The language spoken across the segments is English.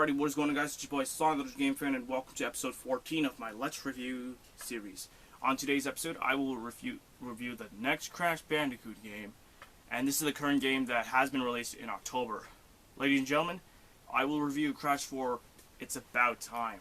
Alrighty, what is going on, guys? It's your boy Song, Game Fan, and welcome to episode 14 of my Let's Review series. On today's episode, I will review the next Crash Bandicoot game, and this is the current game that has been released in October. Ladies and gentlemen, I will review Crash 4, It's About Time.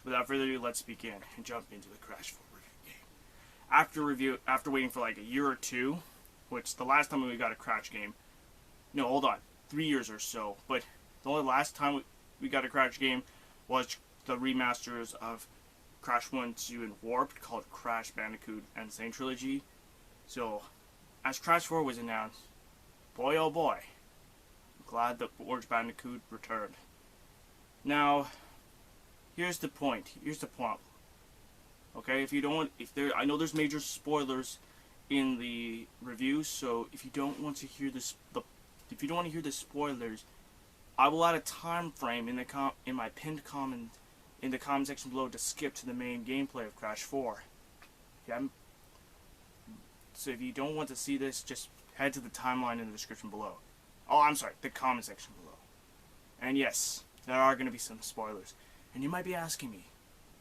Without further ado, let's begin and jump into the Crash 4 review game. After waiting for like a year or two, which the last time we got a Crash game, no, hold on, 3 years or so, but the only last time we got a Crash game was the remasters of Crash 1, 2, and Warped, called Crash Bandicoot and Same Trilogy. So, as Crash 4 was announced, boy oh boy, I'm glad that Crash Bandicoot returned. Now, here's the point. Here's the problem. Okay, I know there's major spoilers in the review, so if you don't want to hear if you don't want to hear the spoilers, I will add a time frame in my pinned comment in the comment section below to skip to the main gameplay of Crash 4. So if you don't want to see this, just head to the timeline in the description below. Oh, I'm sorry, the comment section below. And yes, there are going to be some spoilers. And you might be asking me,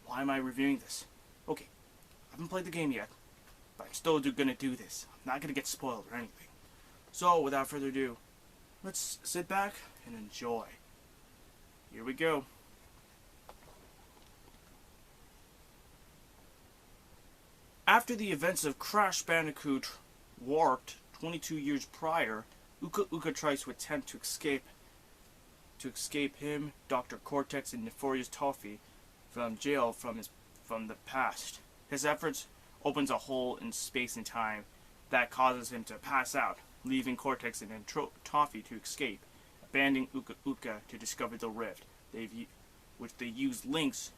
why am I reviewing this? Okay, I haven't played the game yet, but I'm still going to do this. I'm not going to get spoiled or anything. So, without further ado, let's sit back and enjoy. Here we go. After the events of Crash Bandicoot Warped 22 years prior, Uka Uka tries to attempt to escape him, Dr. Cortex, and Nefarious Toffee from jail from the past. His efforts opens a hole in space and time that causes him to pass out, leaving Cortex and Toffee to escape, abandoning Uka Uka to discover the rift, which they use links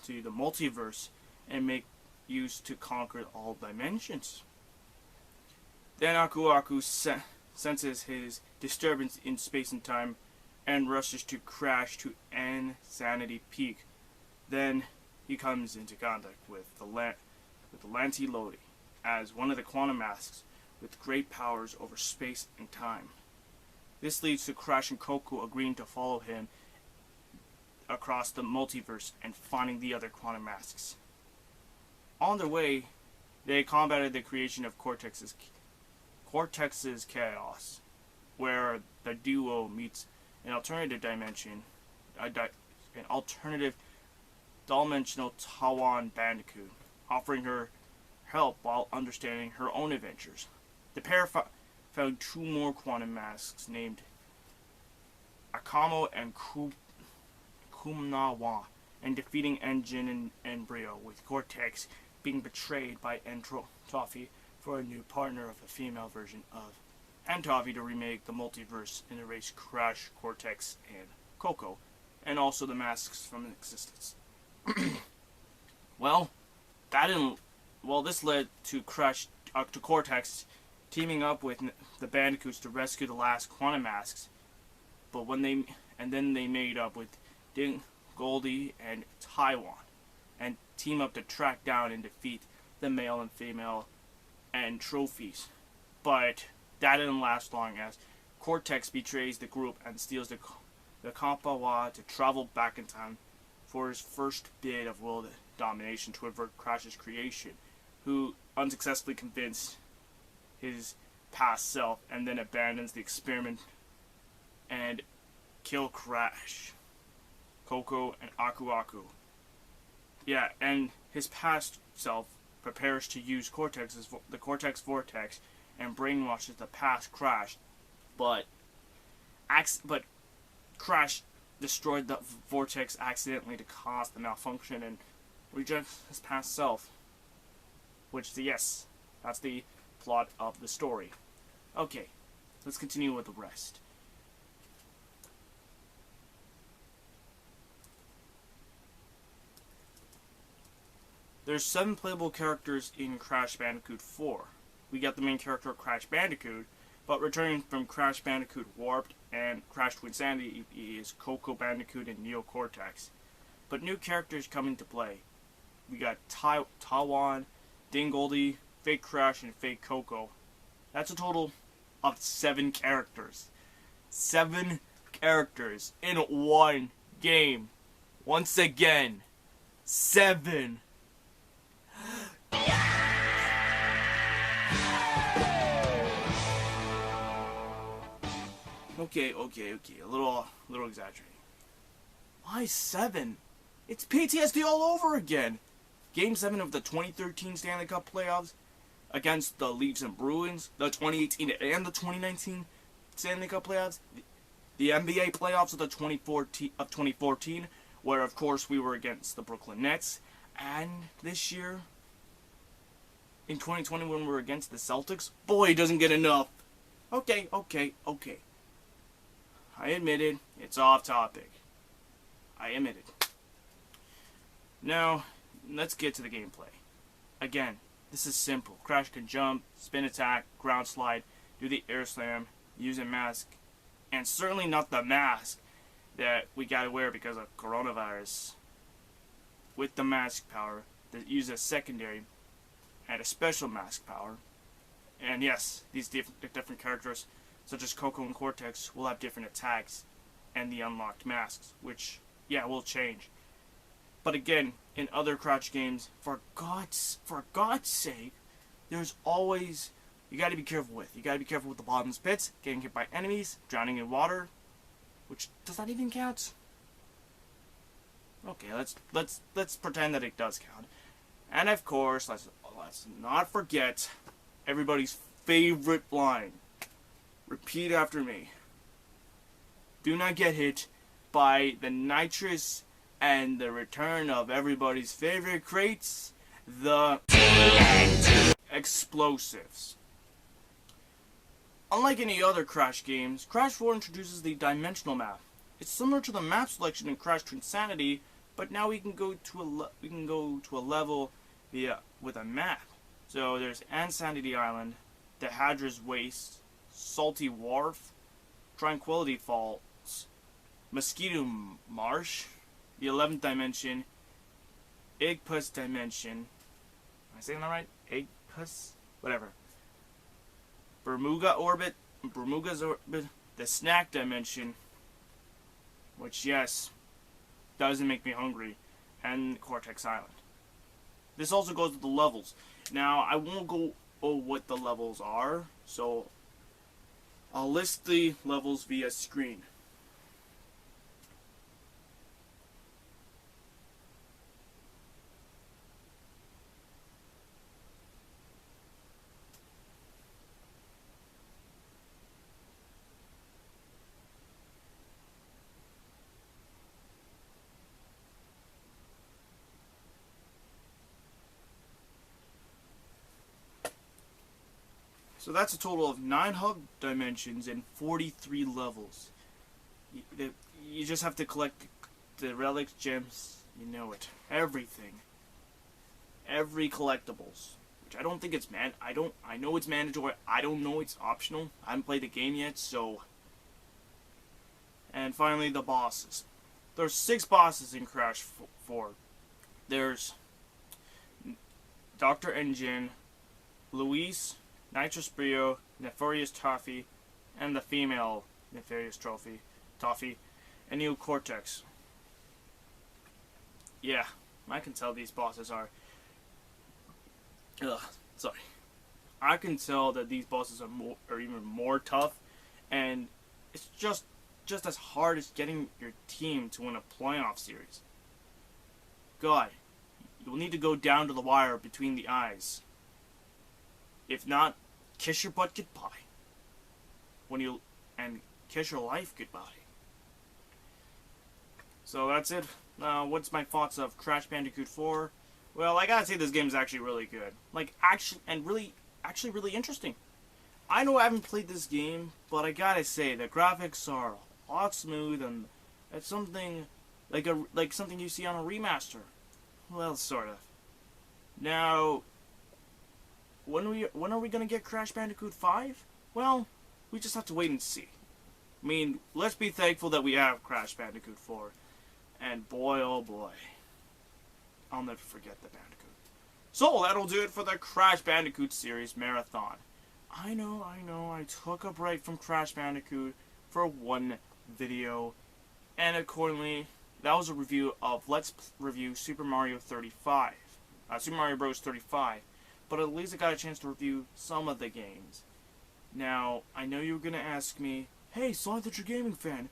to the multiverse and make use to conquer all dimensions. Then Aku Aku senses his disturbance in space and time and rushes to Crash to end Sanity Peak. Then he comes into contact with the Lanty Lodi as one of the quantum masks with great powers over space and time. This leads to Crash and Coco agreeing to follow him across the multiverse and finding the other quantum masks. On their way, they combated the creation of Cortex's chaos, where the duo meets an alternative dimension, an alternative dimensional Tawan Bandicoot, offering her help while understanding her own adventures. The pair found two more quantum masks named Akamo and Kumnawa, and defeating Engine and Embryo, with Cortex being betrayed by Toffee for a new partner of a female version of Toffee to remake the multiverse and erase Crash, Cortex, and Coco, and also the masks from existence. This led to Cortex teaming up with the Bandicoots to rescue the last quantum masks. Then they made up with Ding, Goldie, and Taiwan, and team up to track down and defeat the male and female and trophies. But that didn't last long, as Cortex betrays the group and steals the Kampawa to travel back in time for his first bid of world domination to avert Crash's creation, who unsuccessfully convinced his past self and then abandons the experiment and kill Crash, Coco, and Aku Aku. Yeah, and his past self prepares to use the Cortex Vortex and brainwashes the past Crash, but Crash destroyed the Vortex accidentally to cause the malfunction and rejects his past self. That's the plot of the story. Okay, let's continue with the rest. There's 7 playable characters in Crash Bandicoot 4. We got the main character Crash Bandicoot, but returning from Crash Bandicoot Warped and Crash to Insanity is Coco Bandicoot and Neo Cortex. But new characters come into play. We got Tawan, Dingoldie, Fake Crash, and Fake Coco. That's a total of 7 characters. 7 characters in one game. Once again. 7. Okay. A little exaggerating. Why 7? It's PTSD all over again. Game 7 of the 2013 Stanley Cup playoffs against the Leafs and Bruins, the 2018 and the 2019 Stanley Cup playoffs, the NBA playoffs of the 2014, where of course we were against the Brooklyn Nets, and this year in 2020 when we were against the Celtics. Boy, it doesn't get enough. Okay. I admit it. It's off topic. I admit it. Now, let's get to the gameplay. Again, this is simple. Crash can jump, spin attack, ground slide, do the air slam, use a mask, and certainly not the mask that we gotta wear because of coronavirus. With the mask power, that use a secondary and a special mask power. And yes, these different characters, such as Coco and Cortex, will have different attacks and the unlocked masks, which, yeah, will change. But again, in other Crash games, for God's sake, there's always, you gotta be careful with. You gotta be careful with the bottomless pits, getting hit by enemies, drowning in water, which, does that even count? Okay, let's pretend that it does count. And of course, let's not forget everybody's favorite line. Repeat after me. Do not get hit by the nitrous and the return of everybody's favorite crates, the TNT explosives. Unlike any other Crash games, Crash 4 introduces the dimensional map. It's similar to the map selection in Crash Insanity, but now we can go to a level with a map. So there's Insanity Island, the Hadra's Waste, Salty Wharf, Tranquility Falls, Mosquito Marsh, the 11th Dimension, Egg Puss Dimension. Am I saying that right? Egg Puss? Whatever. Bermuda's Orbit, the Snack Dimension, which, yes, doesn't make me hungry, and Cortex Island. This also goes with the levels. Now, I won't go over what the levels are, so I'll list the levels via screen. So that's a total of 9 hub dimensions and 43 levels. You just have to collect the relics, gems, you know it. Everything. Every collectibles. Which I don't think it's I know it's mandatory. I don't know it's optional. I haven't played the game yet, so. And finally, the bosses. There's 6 bosses in Crash 4. There's Dr. Engine, Luis, Nitrous Brio, Nefarious Toffee, and the female Nefarious Toffee, and Neo Cortex. Yeah, I can tell these bosses are. Sorry. I can tell that these bosses are even more tough, and it's just as hard as getting your team to win a playoff series. God, you'll need to go down to the wire between the eyes. If not, kiss your butt goodbye. And kiss your life goodbye. So that's it. What's my thoughts of Crash Bandicoot 4? Well, I gotta say this game is actually really good. Actually really interesting. I know I haven't played this game, but I gotta say the graphics are a lot smooth, and it's something like something you see on a remaster. Well, sort of. Now, when are we gonna get Crash Bandicoot 5? Well, we just have to wait and see. I mean, let's be thankful that we have Crash Bandicoot 4. And boy, oh boy, I'll never forget the Bandicoot. So, that'll do it for the Crash Bandicoot series marathon. I know, I took a break from Crash Bandicoot for one video, and accordingly, that was a review of Let's Review Super Mario 35, Super Mario Bros. 35. But at least I got a chance to review some of the games. Now, I know you were gonna ask me, hey, Sonic the Gaming fan,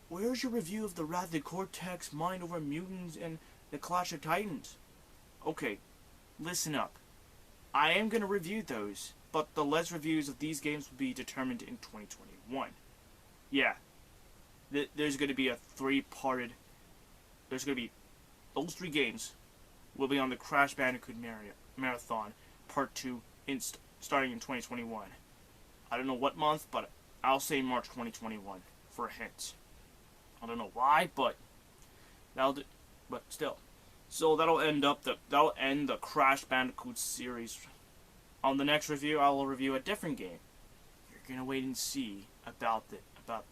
where's your review of the Wrath Cortex, Mind Over Mutants, and the Clash of Titans? Okay, listen up. I am gonna review those, but the Let's Reviews of these games will be determined in 2021. Yeah, there's gonna be a three-parted. There's gonna be those 3 games will be on the Crash Bandicoot Marathon Part 2 starting in 2021. I don't know what month, but I'll say March 2021 for a hint. I don't know why, but that'll do. But still, so that'll end the Crash Bandicoot series. On the next review, I will review a different game. You're gonna wait and see about that.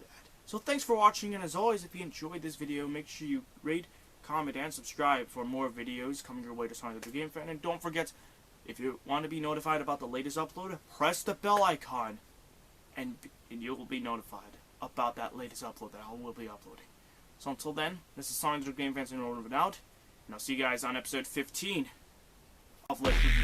So thanks for watching, and as always, if you enjoyed this video, make sure you rate, comment, and subscribe for more videos coming your way to Sonic the Game Fan. And don't forget, if you want to be notified about the latest upload, press the bell icon, and you will be notified about that latest upload that I will be uploading. So until then, this is Sonic the Game Fan, and over and out, and I'll see you guys on episode 15 of Let's Review.